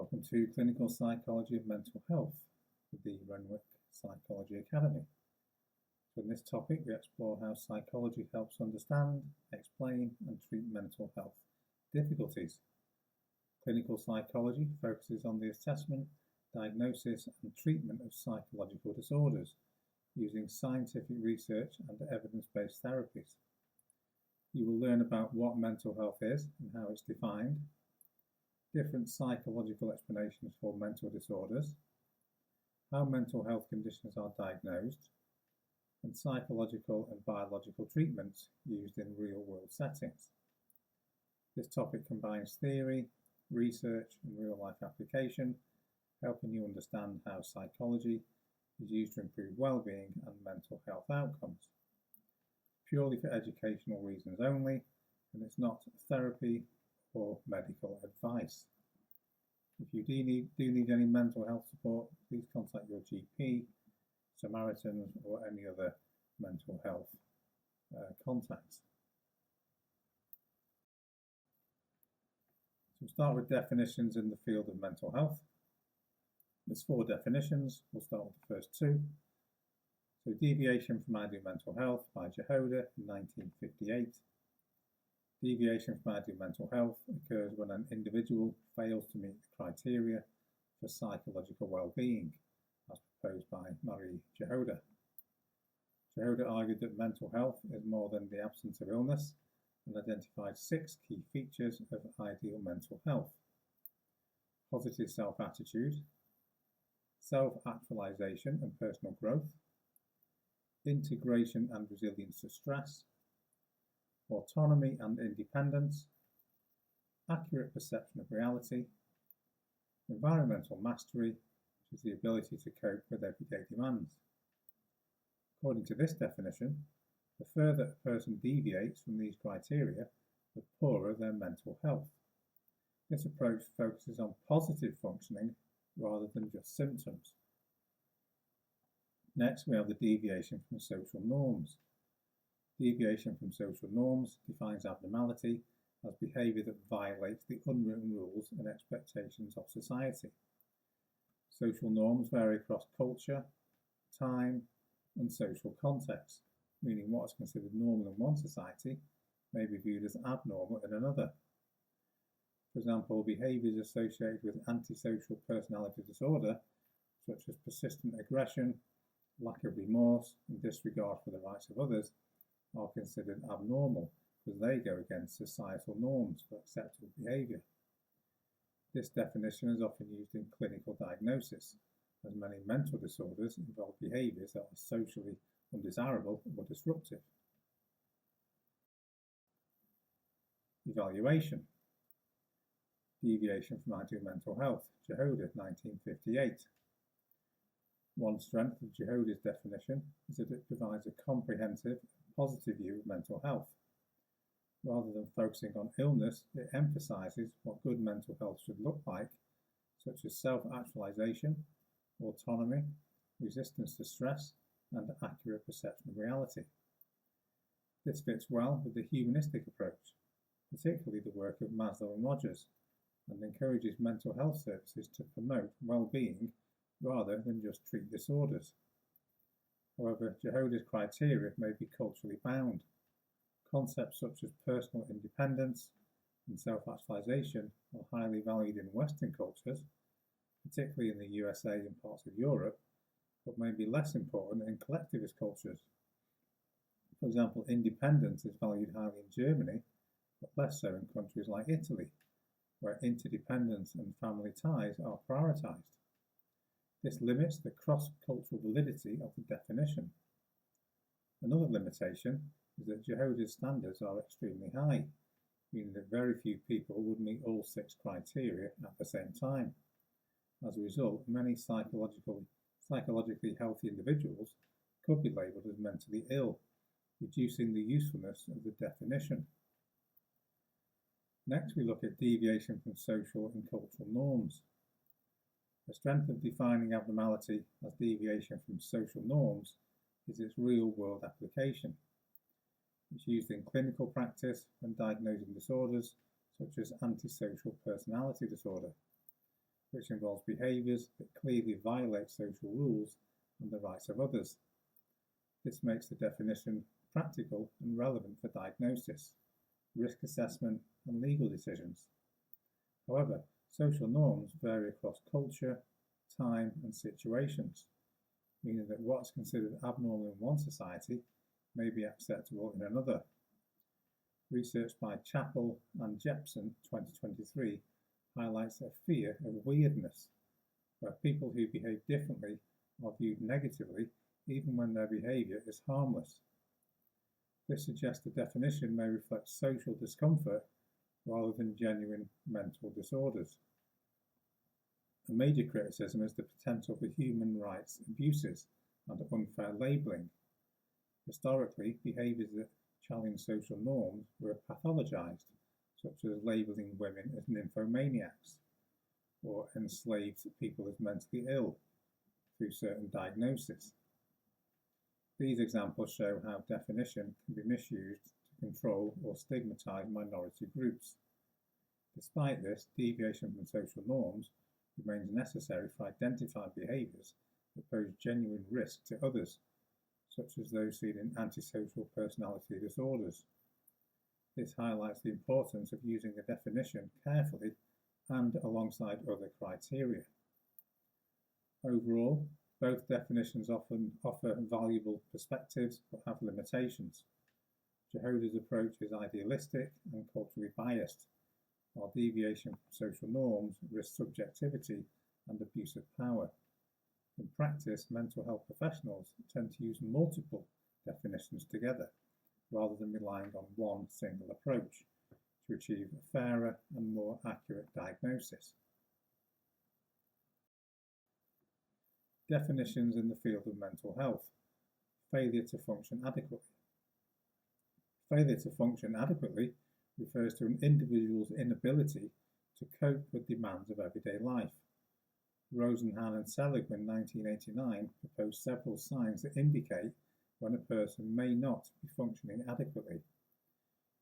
Welcome to Clinical Psychology of Mental Health with the Renwick Psychology Academy. So in this topic we explore how psychology helps understand, explain and treat mental health difficulties. Clinical psychology focuses on the assessment, diagnosis and treatment of psychological disorders using scientific research and evidence-based therapies. You will learn about what mental health is and how it's defined, different psychological explanations for mental disorders, how mental health conditions are diagnosed, and psychological and biological treatments used in real-world settings. This topic combines theory, research, and real-life application, helping you understand how psychology is used to improve well-being and mental health outcomes. Purely for educational reasons only, and it's not therapy or medical advice. If you do need any mental health support, please contact your GP, Samaritans or any other mental health contacts. So we'll start with definitions in the field of mental health. There's 4 definitions. We'll start with the first 2. So deviation from ideal mental health by Jehoda in 1958. Deviation from ideal mental health occurs when an individual fails to meet the criteria for psychological well-being, as proposed by Marie Jehoda. Jehoda argued that mental health is more than the absence of illness and identified 6 key features of ideal mental health: positive self-attitude, self-actualization and personal growth, integration and resilience to stress, autonomy and independence, accurate perception of reality, environmental mastery, which is the ability to cope with everyday demands. According to this definition, the further a person deviates from these criteria, the poorer their mental health. This approach focuses on positive functioning rather than just symptoms. Next, we have the deviation from social norms. Deviation from social norms defines abnormality as behaviour that violates the unwritten rules and expectations of society. Social norms vary across culture, time, and social context, meaning what is considered normal in one society may be viewed as abnormal in another. For example, behaviours associated with antisocial personality disorder, such as persistent aggression, lack of remorse, and disregard for the rights of others, are considered abnormal because they go against societal norms for acceptable behaviour. This definition is often used in clinical diagnosis, as many mental disorders involve behaviours that are socially undesirable or disruptive. Evaluation. Deviation from ideal mental health, Jehoda, 1958. One strength of Jehoda's definition is that it provides a comprehensive, positive view of mental health. Rather than focusing on illness, it emphasises what good mental health should look like, such as self-actualization, autonomy, resistance to stress, and accurate perception of reality. This fits well with the humanistic approach, particularly the work of Maslow and Rogers, and encourages mental health services to promote well-being rather than just treat disorders. However, Jehoda's criteria may be culturally bound. Concepts such as personal independence and self-actualization are highly valued in Western cultures, particularly in the USA and parts of Europe, but may be less important in collectivist cultures. For example, independence is valued highly in Germany, but less so in countries like Italy, where interdependence and family ties are prioritised. This limits the cross-cultural validity of the definition. Another limitation is that Jehoda's standards are extremely high, meaning that very few people would meet all 6 criteria at the same time. As a result, many psychologically healthy individuals could be labelled as mentally ill, reducing the usefulness of the definition. Next, we look at deviation from social and cultural norms. The strength of defining abnormality as deviation from social norms is its real-world application. It's used in clinical practice when diagnosing disorders such as antisocial personality disorder. which involves behaviours that clearly violate social rules and the rights of others. This makes the definition practical and relevant for diagnosis, risk assessment, and legal decisions. However, social norms vary across culture, time, and situations, meaning that what's considered abnormal in one society may be acceptable in another. Research by Chappell and Jepson 2023 highlights a fear of weirdness, where people who behave differently are viewed negatively even when their behaviour is harmless. This suggests the definition may reflect social discomfort rather than genuine mental disorders. A major criticism is the potential for human rights abuses and unfair labelling. Historically, behaviours that challenge social norms were pathologised, such as labelling women as nymphomaniacs or enslaved people as mentally ill through certain diagnoses. These examples show how definition can be misused to control or stigmatise minority groups. Despite this, deviation from social norms remains necessary for identifying behaviours that pose genuine risk to others, such as those seen in antisocial personality disorders. This highlights the importance of using a definition carefully and alongside other criteria. Overall, both definitions often offer valuable perspectives but have limitations. Jehoda's approach is idealistic and culturally biased, while deviation from social norms risks subjectivity and abuse of power. In practice, mental health professionals tend to use multiple definitions together, rather than relying on one single approach, to achieve a fairer and more accurate diagnosis. Definitions in the field of mental health. Failure to function adequately. Failure to function adequately refers to an individual's inability to cope with demands of everyday life. Rosenhan and Selig in 1989 proposed several signs that indicate when a person may not be functioning adequately.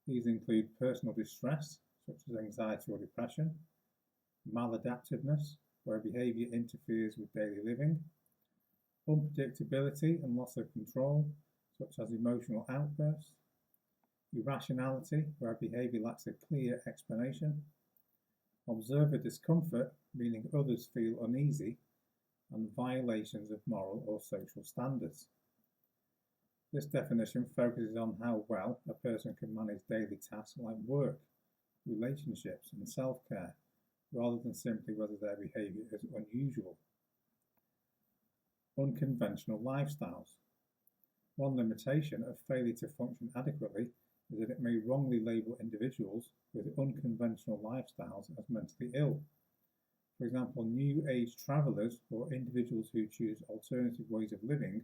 These include personal distress, such as anxiety or depression, maladaptiveness, where behaviour interferes with daily living, unpredictability and loss of control, such as emotional outbursts, irrationality, where behaviour lacks a clear explanation, observer discomfort, meaning others feel uneasy, and violations of moral or social standards. This definition focuses on how well a person can manage daily tasks like work, relationships, and self-care, rather than simply whether their behaviour is unusual. Unconventional lifestyles. One limitation of failure to function adequately is that it may wrongly label individuals with unconventional lifestyles as mentally ill. For example, New Age travellers or individuals who choose alternative ways of living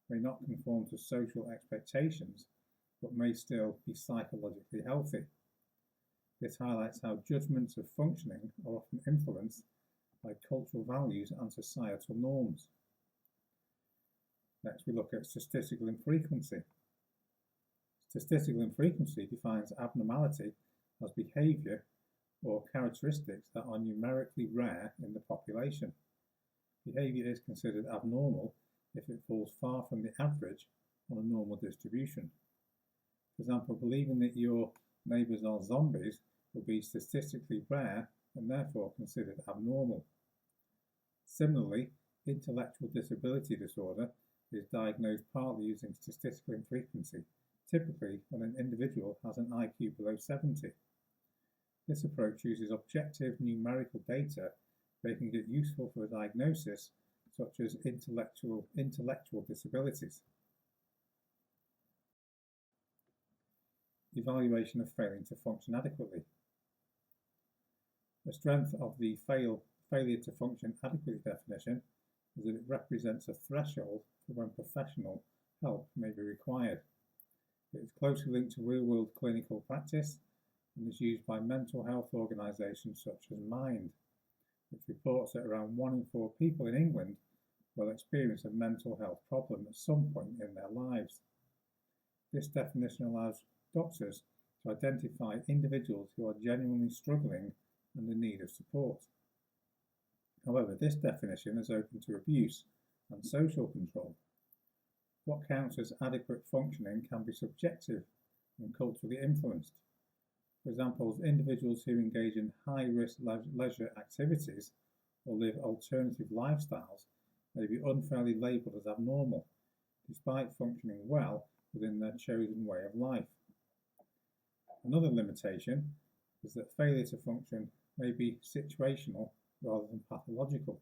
may not conform to social expectations, but may still be psychologically healthy. This highlights how judgments of functioning are often influenced by cultural values and societal norms. Next, we look at statistical infrequency. Statistical infrequency defines abnormality as behaviour or characteristics that are numerically rare in the population. Behaviour is considered abnormal if it falls far from the average on a normal distribution. For example, believing that your neighbours are zombies will be statistically rare and therefore considered abnormal. Similarly, intellectual disability disorder is diagnosed partly using statistical infrequency, typically when an individual has an IQ below 70. This approach uses objective numerical data, making it useful for a diagnosis such as intellectual disabilities. Evaluation of failing to function adequately. The strength of the failure to function adequately definition is that it represents a threshold for when professional help may be required. It is closely linked to real-world clinical practice and is used by mental health organisations such as Mind, which reports that around 1 in 4 people in England will experience a mental health problem at some point in their lives. This definition allows doctors to identify individuals who are genuinely struggling and in need of support. However, this definition is open to abuse and social control. What counts as adequate functioning can be subjective and culturally influenced. For example, individuals who engage in high-risk leisure activities or live alternative lifestyles may be unfairly labelled as abnormal, despite functioning well within their chosen way of life. Another limitation is that failure to function may be situational rather than pathological.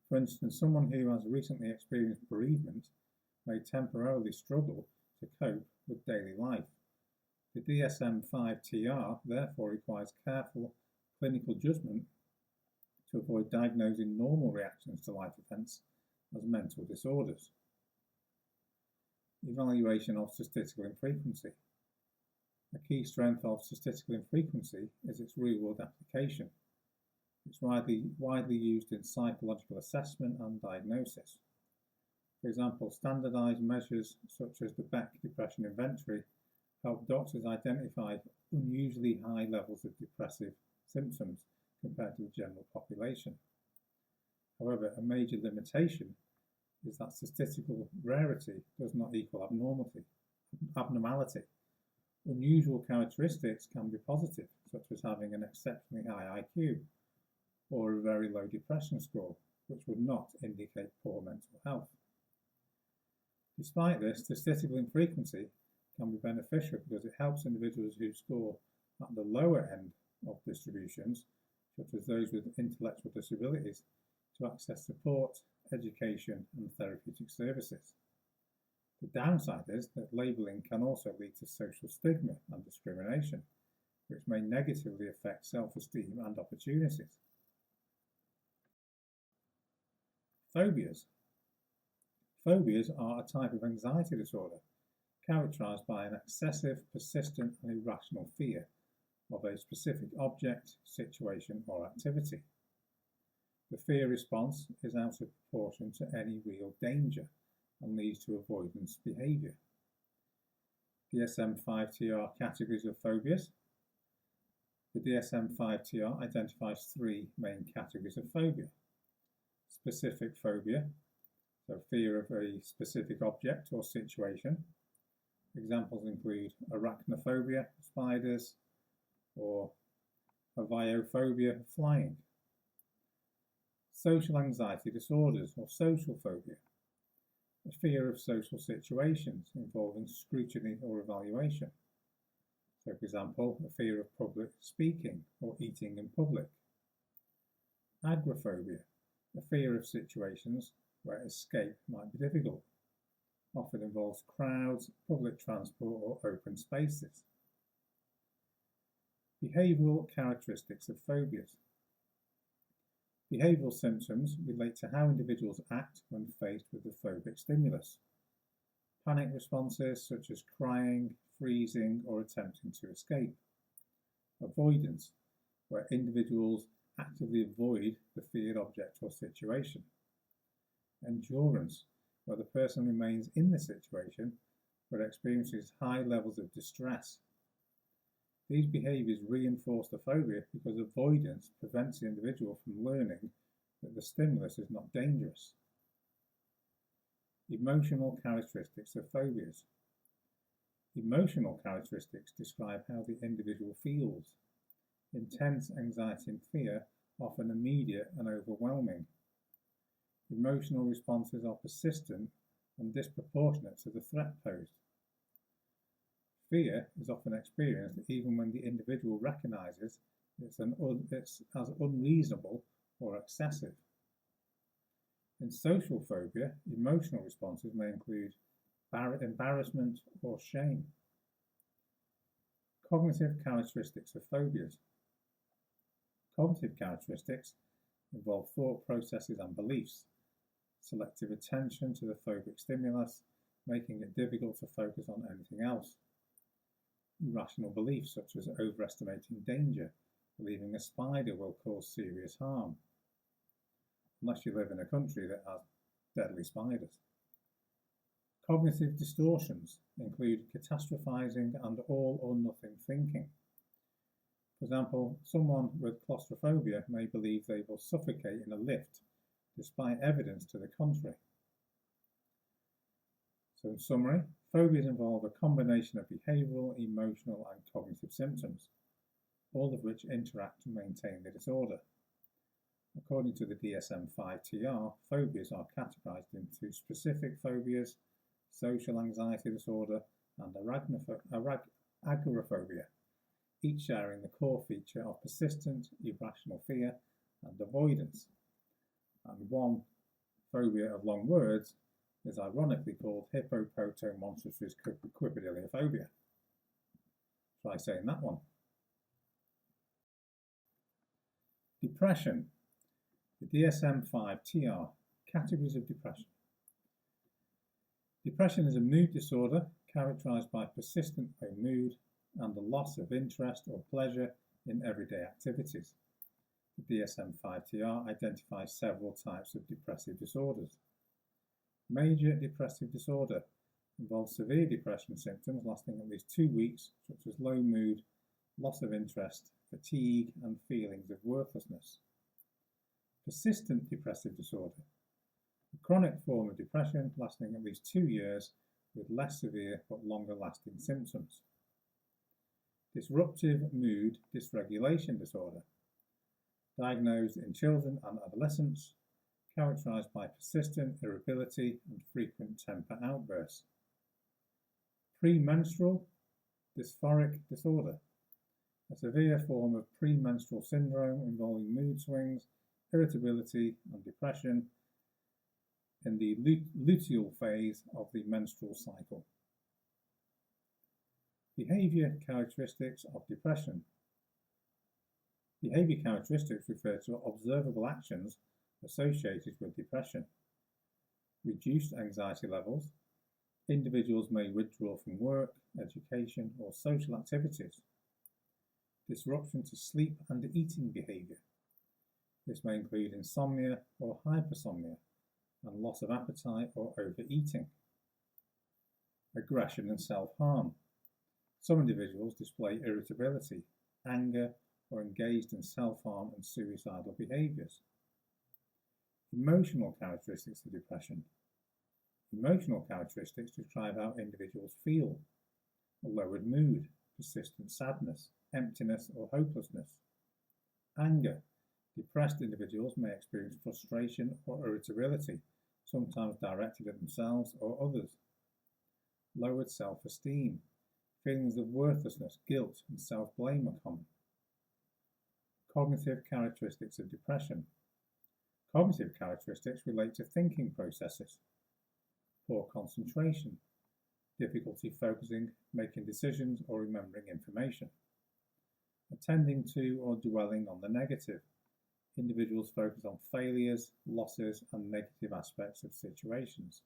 For instance, someone who has recently experienced bereavement may temporarily struggle to cope with daily life. The DSM-5-TR therefore requires careful clinical judgment to avoid diagnosing normal reactions to life events as mental disorders. Evaluation of statistical infrequency. A key strength of statistical infrequency is its real-world application. It's widely used in psychological assessment and diagnosis. For example, standardized measures such as the Beck Depression Inventory help doctors identify unusually high levels of depressive symptoms compared to the general population. However, a major limitation is that statistical rarity does not equal abnormality. Unusual characteristics can be positive, such as having an exceptionally high IQ or a very low depression score, which would not indicate poor mental health. Despite this, statistical infrequency can be beneficial because it helps individuals who score at the lower end of distributions, such as those with intellectual disabilities, to access support, education, and therapeutic services. The downside is that labelling can also lead to social stigma and discrimination, which may negatively affect self-esteem and opportunities. Phobias. Phobias are a type of anxiety disorder characterized by an excessive, persistent, and irrational fear of a specific object, situation, or activity. The fear response is out of proportion to any real danger and leads to avoidance behaviour. DSM-5-TR categories of phobias. The DSM-5-TR identifies three main categories of phobia. Specific phobia, so fear of a specific object or situation. Examples include arachnophobia, spiders, or aviophobia, flying. Social anxiety disorders, or social phobia, a fear of social situations involving scrutiny or evaluation. So, for example, a fear of public speaking or eating in public. Agoraphobia, a fear of situations where escape might be difficult. Often involves crowds, public transport, or open spaces. Behavioural characteristics of phobias. Behavioural symptoms relate to how individuals act when faced with a phobic stimulus. Panic responses such as crying, freezing, or attempting to escape. Avoidance, where individuals actively avoid the feared object or situation. Endurance, where the person remains in the situation but experiences high levels of distress. These behaviours reinforce the phobia because avoidance prevents the individual from learning that the stimulus is not dangerous. Emotional characteristics of phobias. Emotional characteristics describe how the individual feels. Intense anxiety and fear, often immediate and overwhelming. Emotional responses are persistent and disproportionate to the threat posed. Fear is often experienced even when the individual recognises it's as unreasonable or excessive. In social phobia, emotional responses may include embarrassment or shame. Cognitive characteristics of phobias. Cognitive characteristics involve thought processes and beliefs, selective attention to the phobic stimulus, making it difficult to focus on anything else. Irrational beliefs such as overestimating danger, believing a spider will cause serious harm, unless you live in a country that has deadly spiders. Cognitive distortions include catastrophizing and all or nothing thinking. For example, someone with claustrophobia may believe they will suffocate in a lift, despite evidence to the contrary. So in summary, phobias involve a combination of behavioural, emotional and cognitive symptoms, all of which interact to maintain the disorder. According to the DSM-5-TR, phobias are categorised into specific phobias, social anxiety disorder and agoraphobia, each sharing the core feature of persistent, irrational fear and avoidance. And one phobia of long words is ironically called hippopotomonstrosquipedaliophobia. Try saying that one. Depression. The DSM-5-TR, categories of depression. Depression is a mood disorder characterised by persistent low mood and the loss of interest or pleasure in everyday activities. The DSM-5-TR identifies several types of depressive disorders. Major depressive disorder involves severe depression symptoms lasting at least 2 weeks, such as low mood, loss of interest, fatigue, and feelings of worthlessness. Persistent depressive disorder, a chronic form of depression lasting at least 2 years with less severe but longer lasting symptoms. Disruptive mood dysregulation disorder, diagnosed in children and adolescents, characterised by persistent irritability and frequent temper outbursts. Premenstrual dysphoric disorder, a severe form of premenstrual syndrome involving mood swings, irritability and depression in the luteal phase of the menstrual cycle. Behaviour characteristics of depression. Behaviour characteristics refer to observable actions associated with depression. Reduced anxiety levels. Individuals may withdraw from work, education or social activities. Disruption to sleep and eating behaviour. This may include insomnia or hypersomnia and loss of appetite or overeating. Aggression and self-harm. Some individuals display irritability, anger, or engaged in self-harm and suicidal behaviours. Emotional characteristics of depression. Emotional characteristics describe how individuals feel: a lowered mood, persistent sadness, emptiness or hopelessness. Anger. Depressed individuals may experience frustration or irritability, sometimes directed at themselves or others. Lowered self-esteem. Feelings of worthlessness, guilt and self-blame are common. Cognitive characteristics of depression. Cognitive characteristics relate to thinking processes. Poor concentration, difficulty focusing, making decisions or remembering information. Attending to or dwelling on the negative. Individuals focus on failures, losses and negative aspects of situations.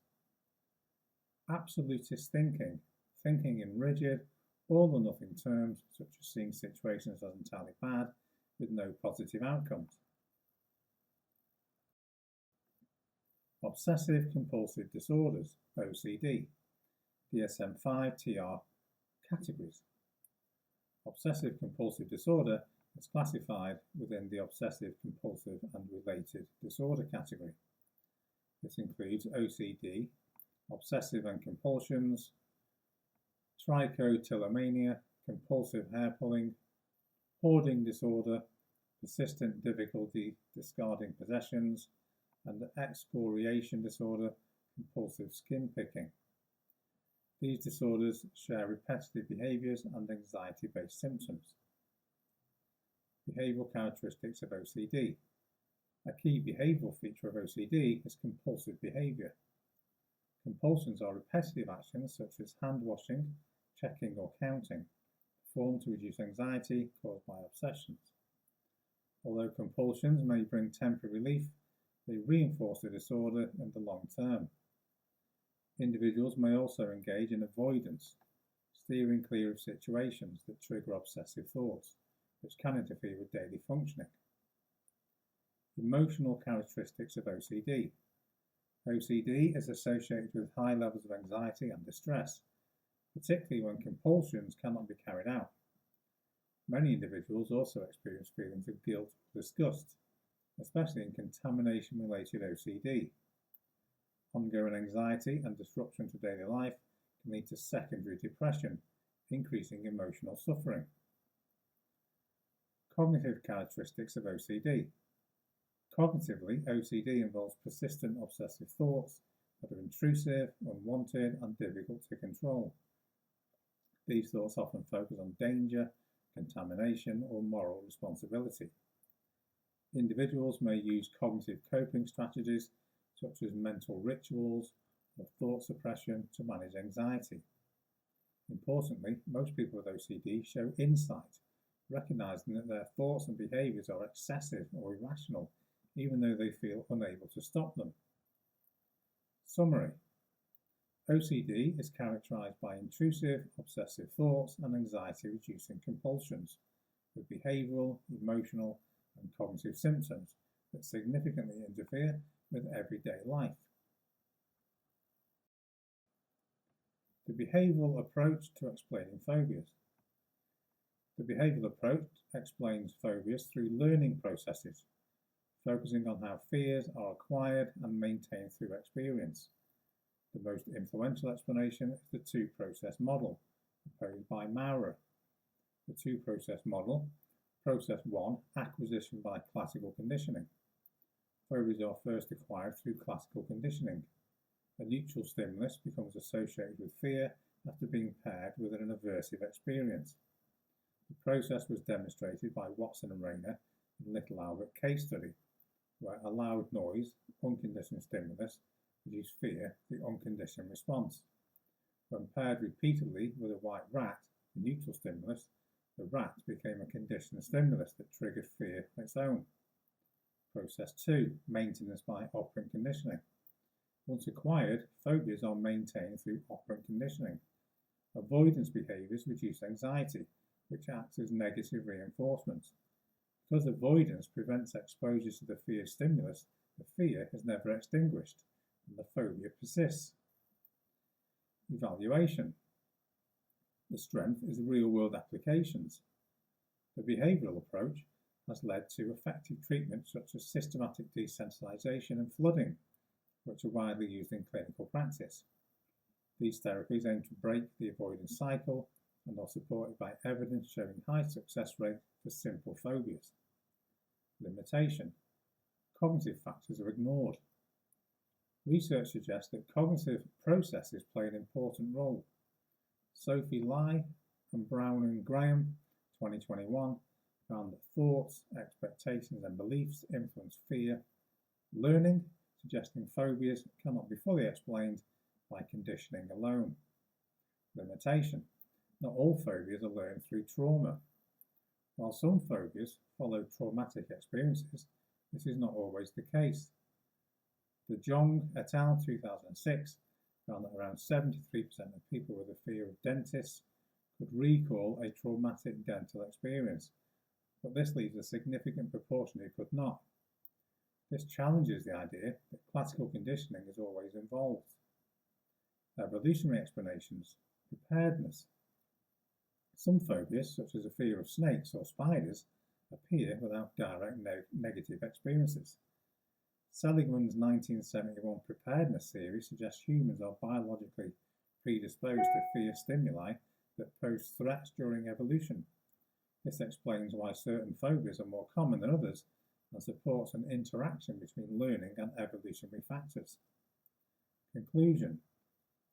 Absolutist thinking, thinking in rigid, all or nothing terms, such as seeing situations as entirely bad with no positive outcomes. Obsessive compulsive disorders, OCD, DSM-5-TR categories. Obsessive compulsive disorder is classified within the obsessive compulsive and related disorder category. This includes OCD, obsessive and compulsions, trichotillomania, compulsive hair pulling, hoarding disorder, persistent difficulty discarding possessions, and excoriation disorder, compulsive skin picking. These disorders share repetitive behaviours and anxiety-based symptoms. Behavioural characteristics of OCD. A key behavioural feature of OCD is compulsive behaviour. Compulsions are repetitive actions such as hand washing, checking or counting, performed to reduce anxiety caused by obsessions. Although compulsions may bring temporary relief, they reinforce the disorder in the long term. Individuals may also engage in avoidance, steering clear of situations that trigger obsessive thoughts, which can interfere with daily functioning. Emotional characteristics of OCD. OCD is associated with high levels of anxiety and distress, particularly when compulsions cannot be carried out. Many individuals also experience feelings of guilt or disgust, especially in contamination-related OCD. Ongoing anxiety and disruption to daily life can lead to secondary depression, increasing emotional suffering. Cognitive characteristics of OCD. Cognitively, OCD involves persistent obsessive thoughts that are intrusive, unwanted, and difficult to control. These thoughts often focus on danger, contamination, or moral responsibility. Individuals may use cognitive coping strategies such as mental rituals or thought suppression to manage anxiety. Importantly, most people with OCD show insight, recognizing that their thoughts and behaviours are excessive or irrational, even though they feel unable to stop them. Summary. OCD is characterized by intrusive, obsessive thoughts and anxiety-reducing compulsions, with behavioural, emotional, and cognitive symptoms that significantly interfere with everyday life. The behavioural approach to explaining phobias. The behavioural approach explains phobias through learning processes, focusing on how fears are acquired and maintained through experience. The most influential explanation is the two-process model, proposed by Maurer. The two-process model. Process 1, acquisition by classical conditioning. Phobias are first acquired through classical conditioning. A neutral stimulus becomes associated with fear after being paired with an aversive experience. The process was demonstrated by Watson and Rayner in the Little Albert case study, where a loud noise, unconditioned stimulus, produced fear, the unconditioned response. When paired repeatedly with a white rat, the neutral stimulus, the rat became a conditioned stimulus that triggered fear on its own. Process 2, maintenance by operant conditioning. Once acquired, phobias are maintained through operant conditioning. Avoidance behaviours reduce anxiety, which acts as negative reinforcement. Because avoidance prevents exposure to the fear stimulus, the fear is never extinguished, and the phobia persists. Evaluation. The strength is real-world applications. The behavioural approach has led to effective treatments such as systematic desensitization and flooding, which are widely used in clinical practice. These therapies aim to break the avoidance cycle and are supported by evidence showing high success rate for simple phobias. Limitation. Cognitive factors are ignored. Research suggests that cognitive processes play an important role. Sophie Lai and Brown and Graham, 2021, found that thoughts, expectations, and beliefs influence fear. Learning, suggesting phobias cannot be fully explained by conditioning alone. Limitation. Not all phobias are learned through trauma. While some phobias follow traumatic experiences, this is not always the case. De Jong et al. 2006 found that around 73% of people with a fear of dentists could recall a traumatic dental experience, but this leaves a significant proportion who could not. This challenges the idea that classical conditioning is always involved. Evolutionary explanations. Preparedness. Some phobias, such as a fear of snakes or spiders, appear without direct negative experiences. Seligman's 1971 preparedness theory suggests humans are biologically predisposed to fear stimuli that pose threats during evolution. This explains why certain phobias are more common than others and supports an interaction between learning and evolutionary factors. Conclusion.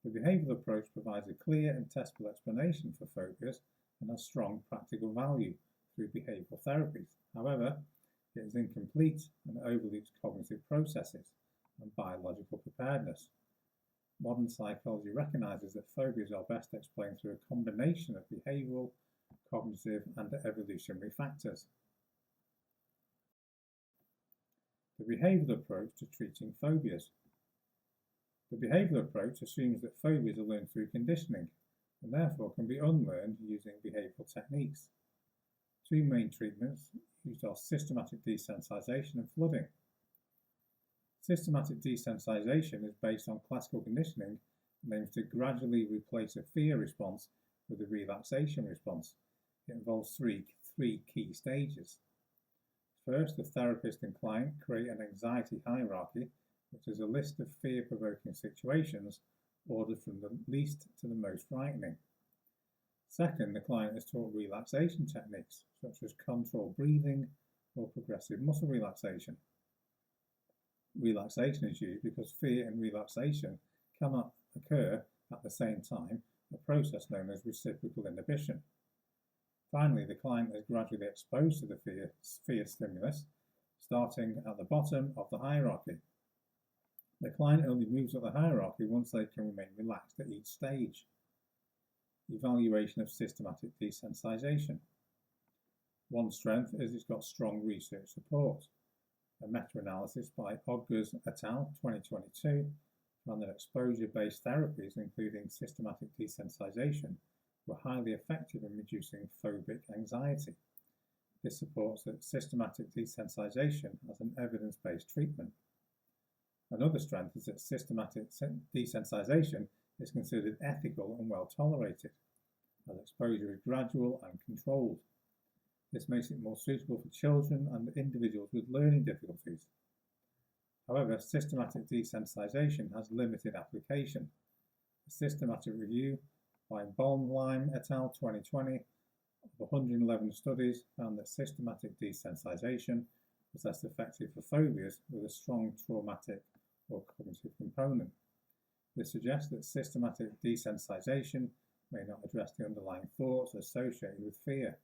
The behavioural approach provides a clear and testable explanation for phobias and has strong practical value through behavioural therapies. However, it is incomplete and overlooks cognitive processes and biological preparedness. Modern psychology recognises that phobias are best explained through a combination of behavioural, cognitive, and evolutionary factors. The behavioural approach to treating phobias. The behavioural approach assumes that phobias are learned through conditioning and therefore can be unlearned using behavioural techniques. Two main treatments used are systematic desensitization and flooding. Systematic desensitization is based on classical conditioning and aims to gradually replace a fear response with a relaxation response. It involves three three key stages. First, the therapist and client create an anxiety hierarchy, which is a list of fear-provoking situations ordered from the least to the most frightening. Second, the client is taught relaxation techniques, such as controlled breathing or progressive muscle relaxation. Relaxation is used because fear and relaxation cannot occur at the same time, a process known as reciprocal inhibition. Finally, the client is gradually exposed to the fear stimulus, starting at the bottom of the hierarchy. The client only moves up the hierarchy once they can remain relaxed at each stage. Evaluation of systematic desensitization. One strength is it's got strong research support. A meta-analysis by Odgers et al. 2022 found that exposure-based therapies, including systematic desensitization, were highly effective in reducing phobic anxiety. This supports that systematic desensitization as an evidence-based treatment. Another strength is that systematic desensitization is considered ethical and well tolerated, as exposure is gradual and controlled. This makes it more suitable for children and individuals with learning difficulties. However, systematic desensitization has limited application. A systematic review by Baumlein et al. 2020 of 111 studies found that systematic desensitization was less effective for phobias with a strong traumatic or cognitive component. This suggests that systematic desensitization may not address the underlying thoughts associated with fear.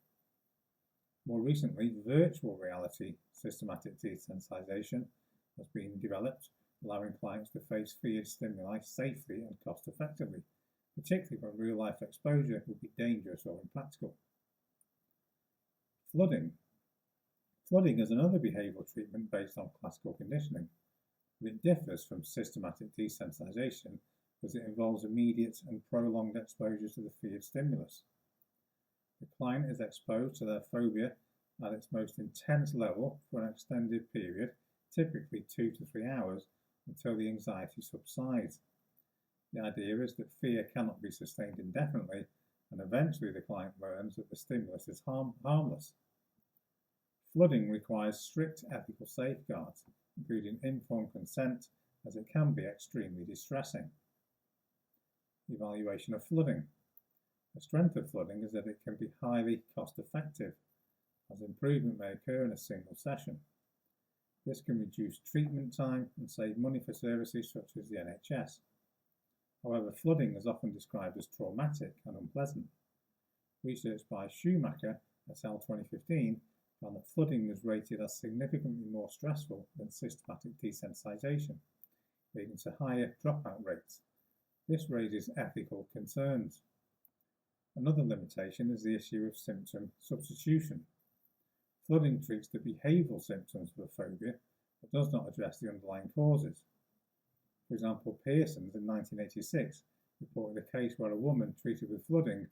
More recently, virtual reality systematic desensitization has been developed, allowing clients to face fear stimuli safely and cost-effectively, particularly when real-life exposure would be dangerous or impractical. Flooding. Flooding is another behavioural treatment based on classical conditioning, but it differs from systematic desensitization because it involves immediate and prolonged exposure to the feared stimulus. The client is exposed to their phobia at its most intense level for an extended period, typically 2 to 3 hours, until the anxiety subsides. The idea is that fear cannot be sustained indefinitely, and eventually the client learns that the stimulus is harmless. Flooding requires strict ethical safeguards, including informed consent, as it can be extremely distressing. Evaluation of flooding. The strength of flooding is that it can be highly cost-effective, as improvement may occur in a single session. This can reduce treatment time and save money for services such as the NHS. However, flooding is often described as traumatic and unpleasant. Research by Schumacher et al. 2015 found that flooding was rated as significantly more stressful than systematic desensitization, leading to higher dropout rates. This raises ethical concerns. Another limitation is the issue of symptom substitution. Flooding treats the behavioural symptoms of a phobia, but does not address the underlying causes. For example, Pearson's in 1986 reported a case where a woman treated with flooding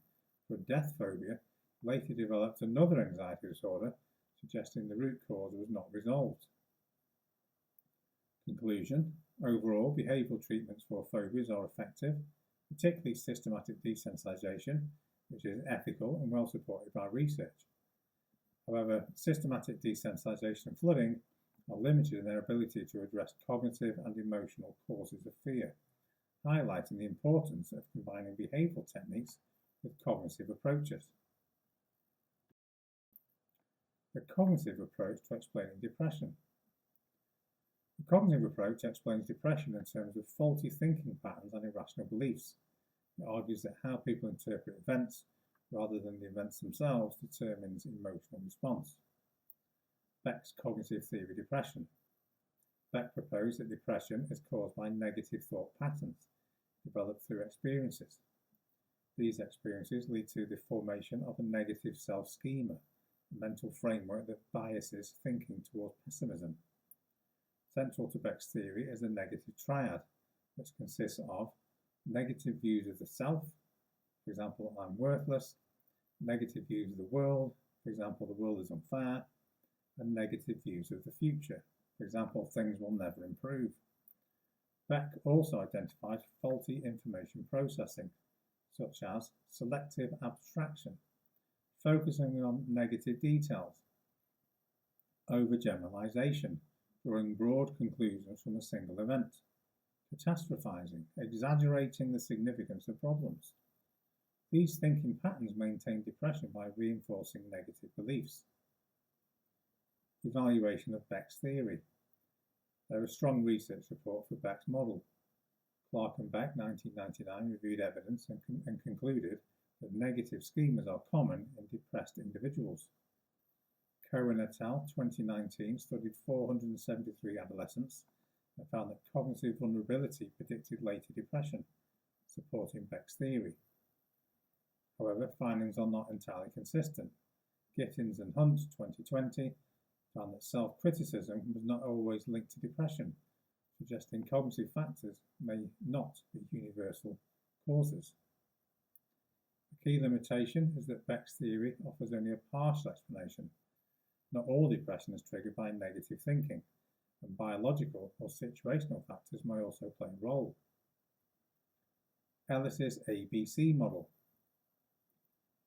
for a death phobia later developed another anxiety disorder, suggesting the root cause was not resolved. Conclusion: overall, behavioural treatments for phobias are effective, particularly systematic desensitization, which is ethical and well supported by research. However, systematic desensitization and flooding are limited in their ability to address cognitive and emotional causes of fear, highlighting the importance of combining behavioural techniques with cognitive approaches. The cognitive approach to explaining depression. The cognitive approach explains depression in terms of faulty thinking patterns and irrational beliefs. It argues that how people interpret events, rather than the events themselves, determines emotional response. Beck's cognitive theory of depression. Beck proposed that depression is caused by negative thought patterns developed through experiences. These experiences lead to the formation of a negative self-schema, a mental framework that biases thinking towards pessimism. Central to Beck's theory is the negative triad, which consists of negative views of the self, for example, I'm worthless, negative views of the world, for example, the world is unfair, and negative views of the future, for example, things will never improve. Beck also identified faulty information processing, such as selective abstraction, focusing on negative details, overgeneralization, drawing broad conclusions from a single event, catastrophizing, exaggerating the significance of problems. These thinking patterns maintain depression by reinforcing negative beliefs. Evaluation of Beck's theory. There is strong research support for Beck's model. Clark and Beck, 1999, reviewed evidence and concluded that negative schemas are common in depressed individuals. Cohen et al., 2019, studied 473 adolescents and found that cognitive vulnerability predicted later depression, supporting Beck's theory. However, findings are not entirely consistent. Gittins and Hunt, 2020, found that self-criticism was not always linked to depression, suggesting cognitive factors may not be universal causes. The key limitation is that Beck's theory offers only a partial explanation. Not all depression is triggered by negative thinking, and biological or situational factors may also play a role. Ellis's ABC model.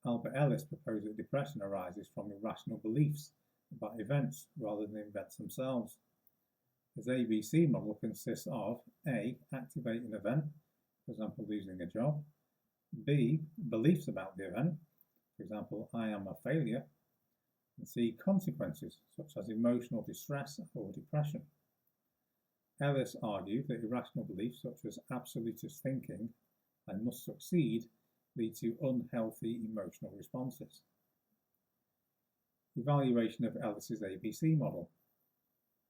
Albert Ellis proposed that depression arises from irrational beliefs about events rather than events themselves. His ABC model consists of A. Activate an event, for example, losing a job. B. Beliefs about the event, for example, I am a failure. And C. Consequences, such as emotional distress or depression. Ellis argued that irrational beliefs such as absolutist thinking and must succeed lead to unhealthy emotional responses. Evaluation of Ellis's ABC model.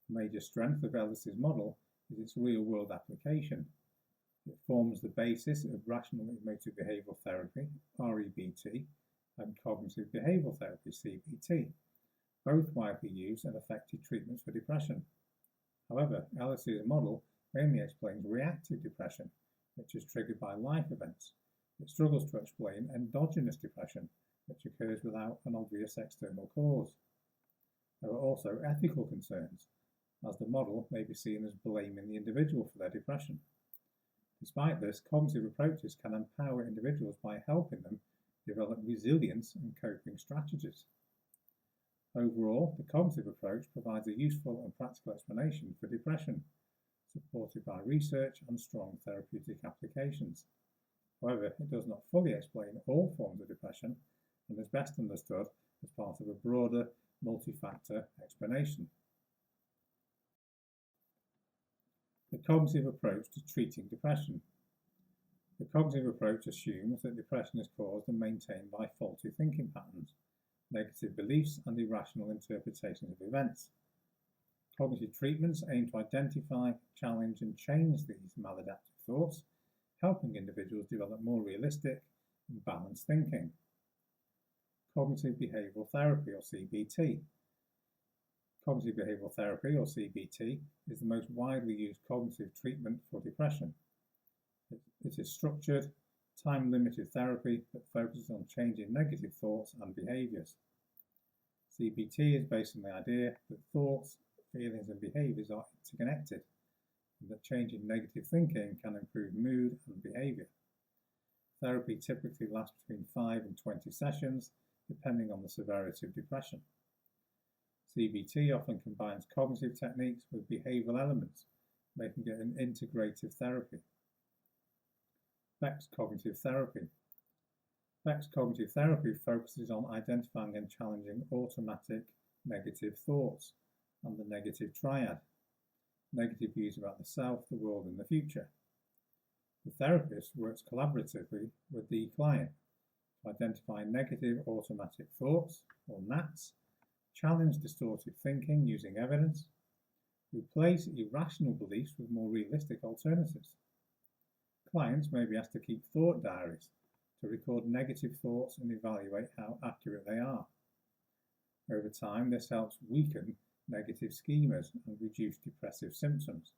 A major strength of Ellis's model is its real-world application. It forms the basis of rational emotive behavioural therapy, REBT, and cognitive behavioural therapy, CBT, both widely used and effective treatments for depression. However, Ellis's model mainly explains reactive depression, which is triggered by life events. It struggles to explain endogenous depression, which occurs without an obvious external cause. There are also ethical concerns, as the model may be seen as blaming the individual for their depression. Despite this, cognitive approaches can empower individuals by helping them develop resilience and coping strategies. Overall, the cognitive approach provides a useful and practical explanation for depression, supported by research and strong therapeutic applications. However, it does not fully explain all forms of depression and is best understood as part of a broader, multi-factor explanation. The cognitive approach to treating depression. The cognitive approach assumes that depression is caused and maintained by faulty thinking patterns, negative beliefs, and irrational interpretations of events. Cognitive treatments aim to identify, challenge, and change these maladaptive thoughts, helping individuals develop more realistic and balanced thinking. Cognitive behavioural therapy, or CBT. Cognitive behavioural therapy, or CBT, is the most widely used cognitive treatment for depression. It is structured, time-limited therapy that focuses on changing negative thoughts and behaviours. CBT is based on the idea that thoughts, feelings, and behaviours are interconnected, and that changing negative thinking can improve mood and behaviour. Therapy typically lasts between 5 and 20 sessions, depending on the severity of depression. CBT often combines cognitive techniques with behavioural elements, making it an integrative therapy. Beck's cognitive therapy. Beck's cognitive therapy focuses on identifying and challenging automatic negative thoughts and the negative triad, negative views about the self, the world, and the future. The therapist works collaboratively with the client to identify negative automatic thoughts, or NATs, challenge distorted thinking using evidence, replace irrational beliefs with more realistic alternatives. Clients may be asked to keep thought diaries to record negative thoughts and evaluate how accurate they are. Over time, this helps weaken negative schemas and reduce depressive symptoms.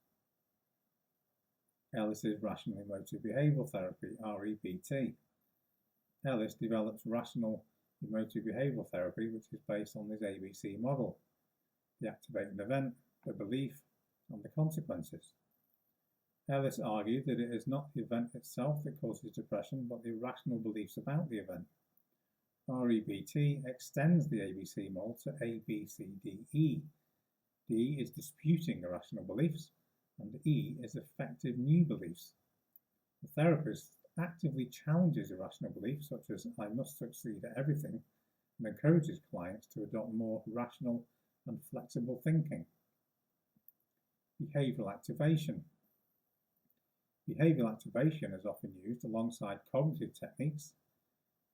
Ellis's rational emotive behavioural therapy, REBT. Ellis develops rational emotive behavioural therapy, which is based on his ABC model: the activating event, the belief, and the consequences. Ellis argued that it is not the event itself that causes depression, but the irrational beliefs about the event. REBT extends the ABC model to A, B, C, D, E. D is disputing irrational beliefs, and E is effective new beliefs. The therapist actively challenges irrational beliefs such as "I must succeed at everything" and encourages clients to adopt more rational and flexible thinking. Behavioural activation. Behavioural activation is often used alongside cognitive techniques.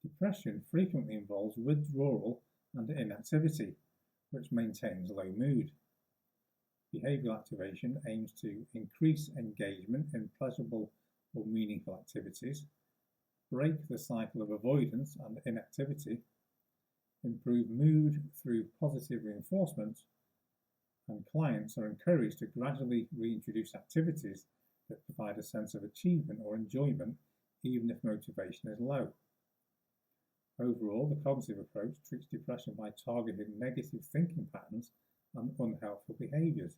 Depression frequently involves withdrawal and inactivity, which maintains low mood. Behavioural activation aims to increase engagement in pleasurable or meaningful activities, break the cycle of avoidance and inactivity, improve mood through positive reinforcement, and clients are encouraged to gradually reintroduce activities that provide a sense of achievement or enjoyment even if motivation is low. Overall, the cognitive approach treats depression by targeting negative thinking patterns and unhelpful behaviours.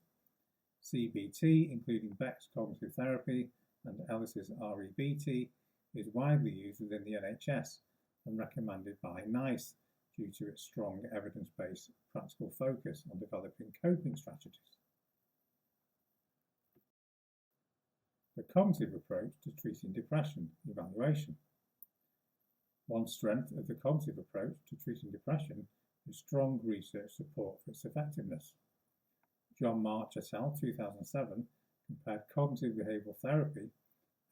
CBT, including Beck's cognitive therapy and Ellis's REBT, is widely used within the NHS and recommended by NICE due to its strong evidence-based practical focus on developing coping strategies. The cognitive approach to treating depression evaluation. One strength of the cognitive approach to treating depression is strong research support for its effectiveness. John March et al. 2007 compared cognitive behavioural therapy,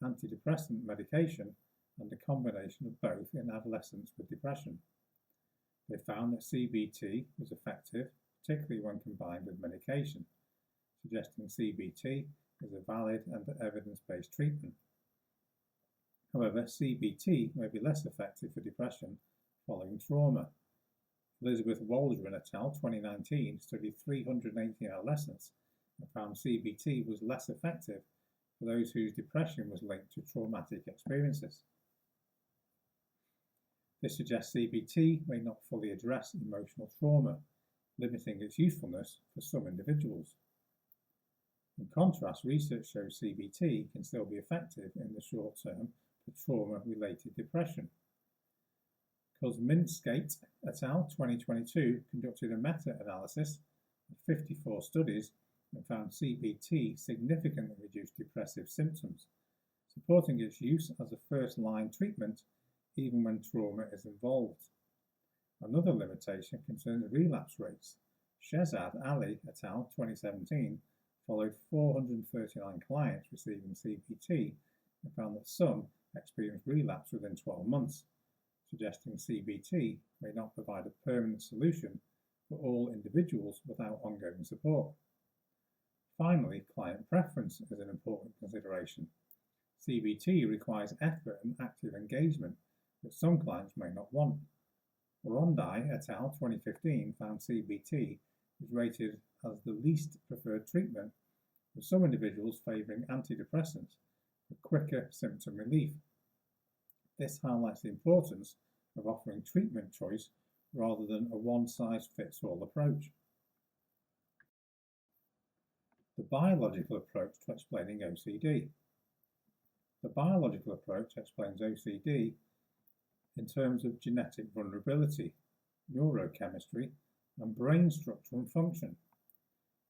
antidepressant medication, and a combination of both in adolescents with depression. They found that CBT was effective, particularly when combined with medication, suggesting CBT is a valid and evidence-based treatment. However, CBT may be less effective for depression following trauma. Elizabeth Waldron et al. 2019 studied 380 adolescents and found CBT was less effective for those whose depression was linked to traumatic experiences. This suggests CBT may not fully address emotional trauma, limiting its usefulness for some individuals. In contrast, research shows CBT can still be effective in the short term for trauma-related depression. Kuzminskate et al. 2022 conducted a meta-analysis of 54 studies and found CBT significantly reduced depressive symptoms, supporting its use as a first-line treatment even when trauma is involved. Another limitation concerns relapse rates. Shehzad Ali et al. 2017 followed 439 clients receiving CBT and found that some experienced relapse within 12 months, suggesting CBT may not provide a permanent solution for all individuals without ongoing support. Finally, client preference is an important consideration. CBT requires effort and active engagement that some clients may not want. Orondai et al. 2015 found CBT is rated as the least preferred treatment, with some individuals favouring antidepressants for quicker symptom relief. This highlights the importance of offering treatment choice rather than a one-size-fits-all approach. The biological approach to explaining OCD. The biological approach explains OCD in terms of genetic vulnerability, neurochemistry, and brain structure and function.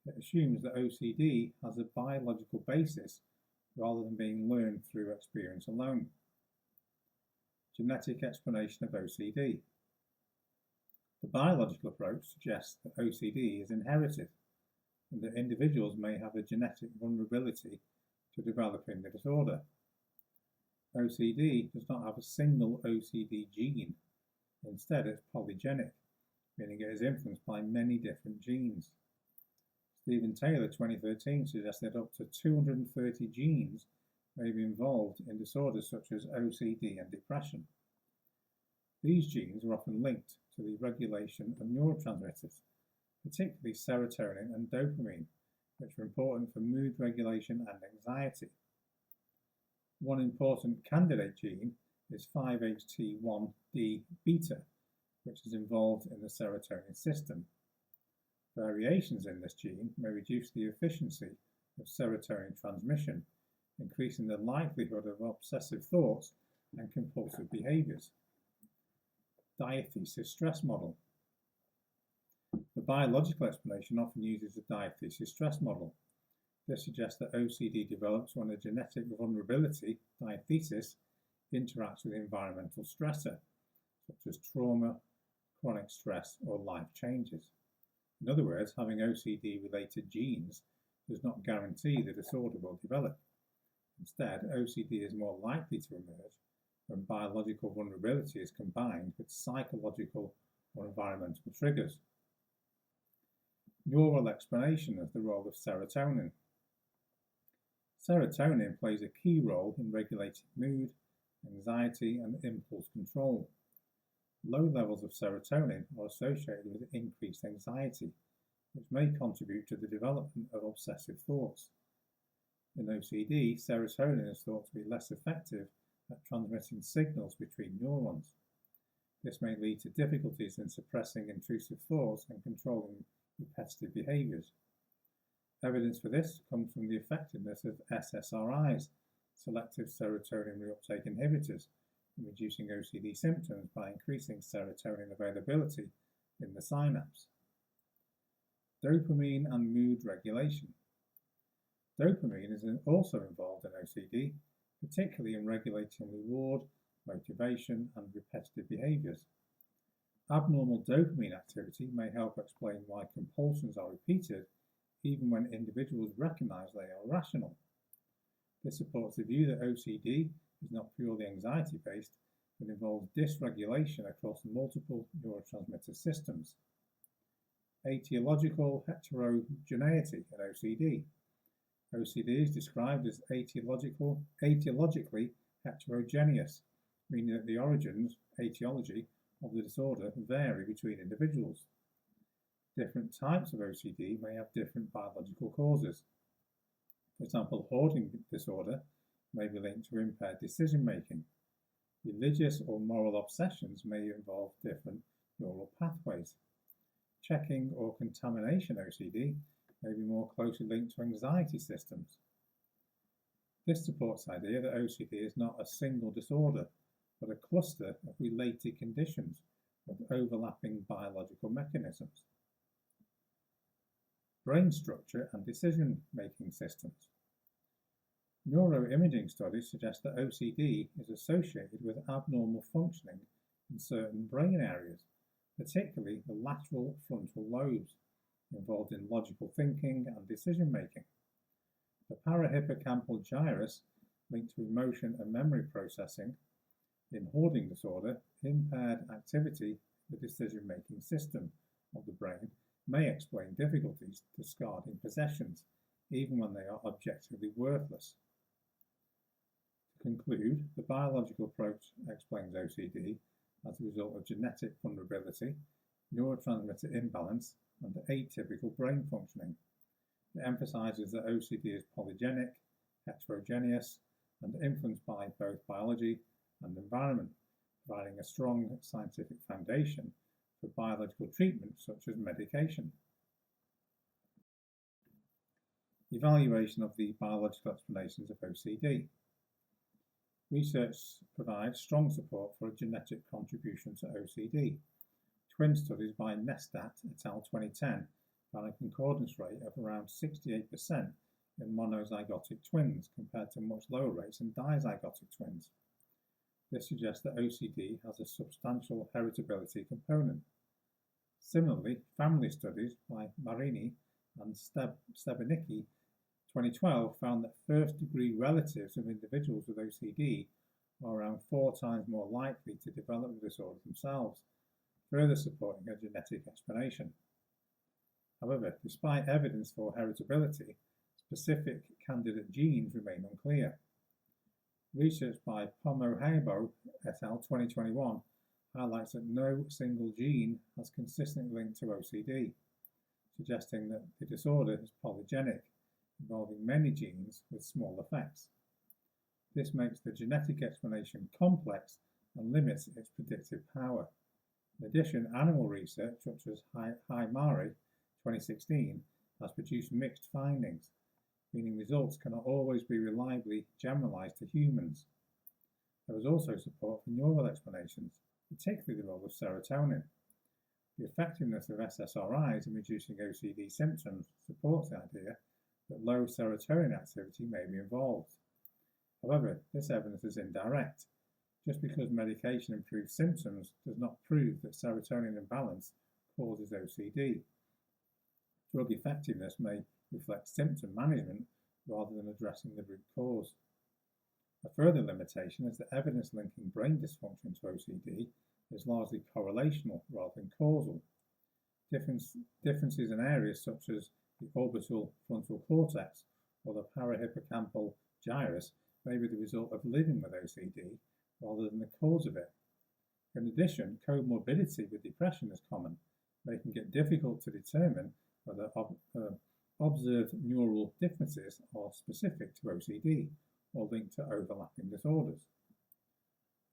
It assumes that OCD has a biological basis rather than being learned through experience alone. Genetic explanation of OCD. The biological approach suggests that OCD is inherited and that individuals may have a genetic vulnerability to developing the disorder. OCD does not have a single OCD gene. Instead, it's polygenic, meaning it is influenced by many different genes. Stephen Taylor, 2013, suggested up to 230 genes may be involved in disorders such as OCD and depression. These genes are often linked to the regulation of neurotransmitters, particularly serotonin and dopamine, which are important for mood regulation and anxiety. One important candidate gene is 5-HT1D beta, which is involved in the serotonin system. Variations in this gene may reduce the efficiency of serotonin transmission, increasing the likelihood of obsessive thoughts and compulsive behaviours. diathesis stress model. The biological explanation often uses a diathesis stress model. This suggests that OCD develops when a genetic vulnerability, diathesis, interacts with environmental stressor, such as trauma, chronic stress, or life changes. In other words, having OCD-related genes does not guarantee the disorder will develop. Instead, OCD is more likely to emerge when biological vulnerability is combined with psychological or environmental triggers. Neural explanation of the role of serotonin. Serotonin plays a key role in regulating mood, anxiety, and impulse control. Low levels of serotonin are associated with increased anxiety, which may contribute to the development of obsessive thoughts. In OCD, serotonin is thought to be less effective at transmitting signals between neurons. This may lead to difficulties in suppressing intrusive thoughts and controlling repetitive behaviours. Evidence for this comes from the effectiveness of SSRIs, selective serotonin reuptake inhibitors, in reducing OCD symptoms by increasing serotonin availability in the synapse. Dopamine and mood regulation. Dopamine is also involved in OCD, particularly in regulating reward, motivation, and repetitive behaviours. Abnormal dopamine activity may help explain why compulsions are repeated, even when individuals recognise they are rational. This supports the view that OCD is not purely anxiety-based, but involves dysregulation across multiple neurotransmitter systems. Etiological heterogeneity in OCD. OCD is described as etiologically heterogeneous, meaning that the origins, etiology, of the disorder vary between individuals. Different types of OCD may have different biological causes. For example, hoarding disorder may be linked to impaired decision-making. Religious or moral obsessions may involve different neural pathways. Checking or contamination OCD may be more closely linked to anxiety systems. This supports the idea that OCD is not a single disorder, but a cluster of related conditions with overlapping biological mechanisms. Brain structure and decision-making systems. Neuroimaging studies suggest that OCD is associated with abnormal functioning in certain brain areas, particularly the lateral frontal lobes, involved in logical thinking and decision-making. The parahippocampal gyrus, linked to emotion and memory processing, in hoarding disorder, impaired activity in the decision-making system of the brain may explain difficulties discarding possessions, even when they are objectively worthless. To conclude, the biological approach explains OCD as a result of genetic vulnerability, neurotransmitter imbalance, and atypical brain functioning. It emphasises that OCD is polygenic, heterogeneous, and influenced by both biology and environment, providing a strong scientific foundation for biological treatment such as medication. Evaluation of the biological explanations of OCD. Research provides strong support for a genetic contribution to OCD. Twin studies by Nestat et al. 2010 found a concordance rate of around 68% in monozygotic twins compared to much lower rates in dizygotic twins. This suggests that OCD has a substantial heritability component. Similarly, family studies by Marini and Stepanicki 2012 found that first-degree relatives of individuals with OCD are around 4 times more likely to develop the disorder themselves, further supporting a genetic explanation. However, despite evidence for heritability, specific candidate genes remain unclear. Research by Pomohabo et al. 2021 highlights that no single gene has consistently linked to OCD, suggesting that the disorder is polygenic, involving many genes with small effects. This makes the genetic explanation complex and limits its predictive power. In addition, animal research, such as Haimari 2016, has produced mixed findings, meaning results cannot always be reliably generalized to humans. There is also support for neural explanations. particularly the role of serotonin. The effectiveness of SSRIs in reducing OCD symptoms supports the idea that low serotonin activity may be involved. However, this evidence is indirect. Just because medication improves symptoms does not prove that serotonin imbalance causes OCD. Drug effectiveness may reflect symptom management rather than addressing the root cause. A further limitation is that evidence linking brain dysfunction to OCD is largely correlational rather than causal. Differences in areas such as the orbital frontal cortex or the parahippocampal gyrus may be the result of living with OCD rather than the cause of it. In addition, comorbidity with depression is common, making it difficult to determine whether observed neural differences are specific to OCD or linked to overlapping disorders.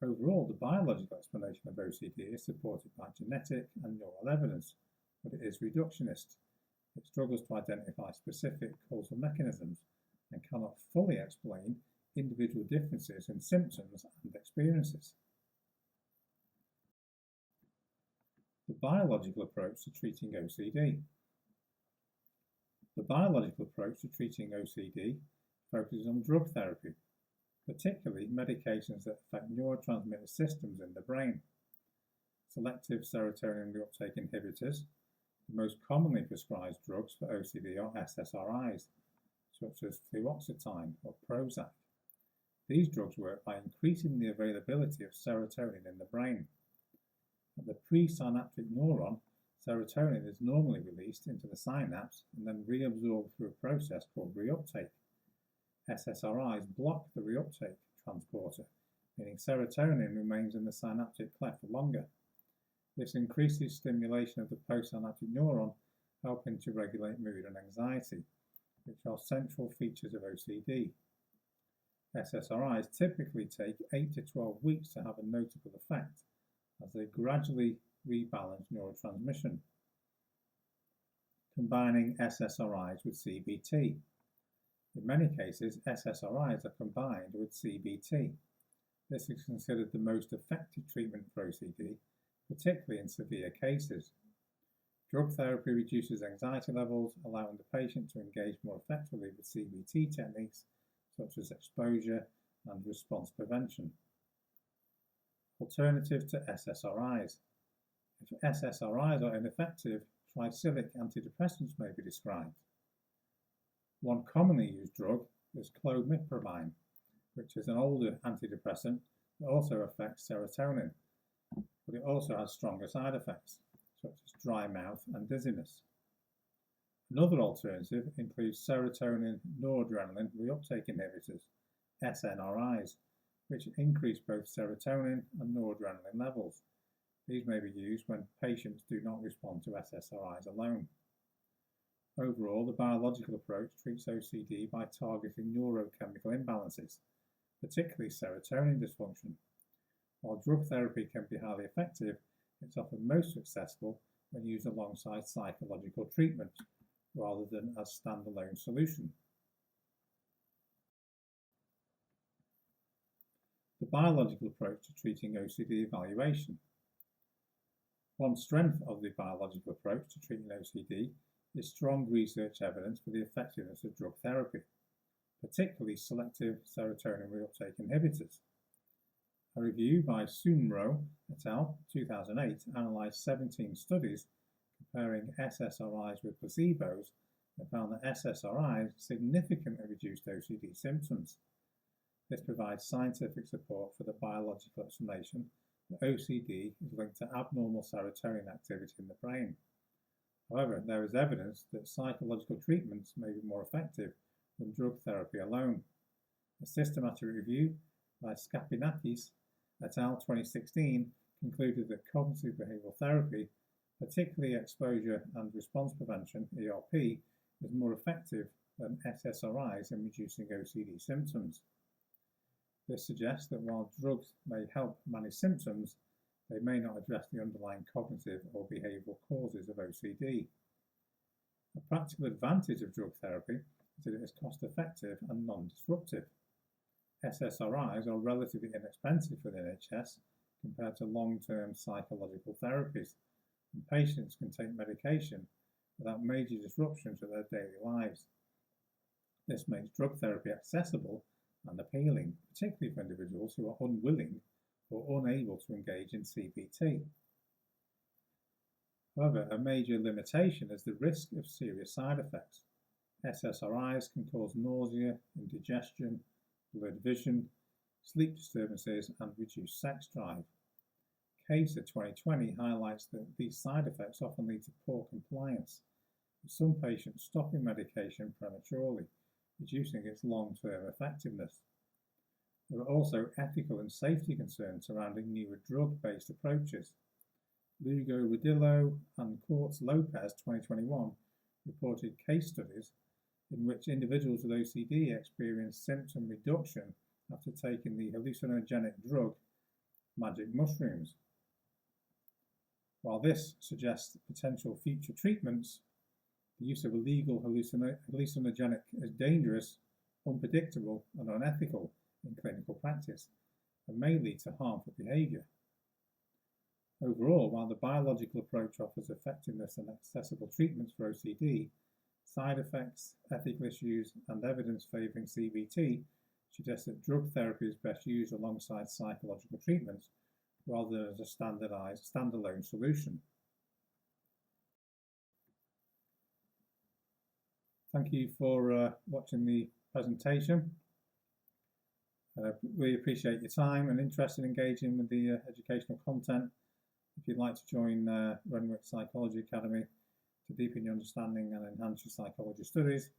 Overall, the biological explanation of OCD is supported by genetic and neural evidence, but it is reductionist. It struggles to identify specific causal mechanisms and cannot fully explain individual differences in symptoms and experiences. The biological approach to treating OCD. The biological approach to treating OCD focuses on drug therapy, particularly medications that affect neurotransmitter systems in the brain. Selective serotonin reuptake inhibitors, the most commonly prescribed drugs for OCD are SSRIs, such as fluoxetine or Prozac. These drugs work by increasing the availability of serotonin in the brain. At the presynaptic neuron, serotonin is normally released into the synapse and then reabsorbed through a process called reuptake. SSRIs block the reuptake transporter, meaning serotonin remains in the synaptic cleft for longer. This increases stimulation of the postsynaptic neuron, helping to regulate mood and anxiety, which are central features of OCD. SSRIs typically take 8 to 12 weeks to have a notable effect, as they gradually rebalance neurotransmission. Combining SSRIs with CBT. In many cases, SSRIs are combined with CBT. This is considered the most effective treatment for OCD, particularly in severe cases. Drug therapy reduces anxiety levels, allowing the patient to engage more effectively with CBT techniques such as exposure and response prevention. Alternative to SSRIs. If SSRIs are ineffective, tricyclic antidepressants may be described. One commonly used drug is clomipramine, which is an older antidepressant that also affects serotonin, but it also has stronger side effects, such as dry mouth and dizziness. Another alternative includes serotonin noradrenaline reuptake inhibitors, SNRIs, which increase both serotonin and noradrenaline levels. These may be used when patients do not respond to SSRIs alone. Overall, the biological approach treats OCD by targeting neurochemical imbalances, particularly serotonin dysfunction. While drug therapy can be highly effective, it's often most successful when used alongside psychological treatment, rather than as a standalone solution. The biological approach to treating OCD evaluation. One strength of the biological approach to treating OCD is strong research evidence for the effectiveness of drug therapy, particularly selective serotonin reuptake inhibitors. A review by Sunro et al. 2008 analysed 17 studies comparing SSRIs with placebos and found that SSRIs significantly reduced OCD symptoms. This provides scientific support for the biological explanation that OCD is linked to abnormal serotonin activity in the brain. However, there is evidence that psychological treatments may be more effective than drug therapy alone. A systematic review by Skapinakis et al. 2016 concluded that cognitive behavioural therapy, particularly exposure and response prevention (ERP), is more effective than SSRIs in reducing OCD symptoms. This suggests that while drugs may help manage symptoms, they may not address the underlying cognitive or behavioural causes of OCD. A practical advantage of drug therapy is that it is cost-effective and non-disruptive. SSRIs are relatively inexpensive for the NHS compared to long-term psychological therapies, and patients can take medication without major disruption to their daily lives. This makes drug therapy accessible and appealing, particularly for individuals who are unwilling or unable to engage in CBT. However, a major limitation is the risk of serious side effects. SSRIs can cause nausea, indigestion, blurred vision, sleep disturbances, and reduced sex drive. CASE of 2020 highlights that these side effects often lead to poor compliance, with some patients stopping medication prematurely, reducing its long-term effectiveness. There are also ethical and safety concerns surrounding newer drug-based approaches. Lugo Rodillo and Quartz Lopez 2021 reported case studies in which individuals with OCD experienced symptom reduction after taking the hallucinogenic drug magic mushrooms. While this suggests potential future treatments, the use of illegal hallucinogenic is dangerous, unpredictable, and unethical in clinical practice, and may lead to harmful behaviour. Overall, while the biological approach offers effectiveness and accessible treatments for OCD, side effects, ethical issues, and evidence favouring CBT suggest that drug therapy is best used alongside psychological treatments rather than as a standardised, standalone solution. Thank you for watching the presentation. We appreciate your time and interest in engaging with the educational content. If you'd like to join Renwick Psychology Academy to deepen your understanding and enhance your psychology studies,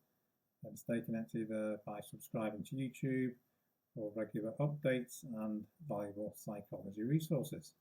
then stay connected by subscribing to YouTube for regular updates and valuable psychology resources.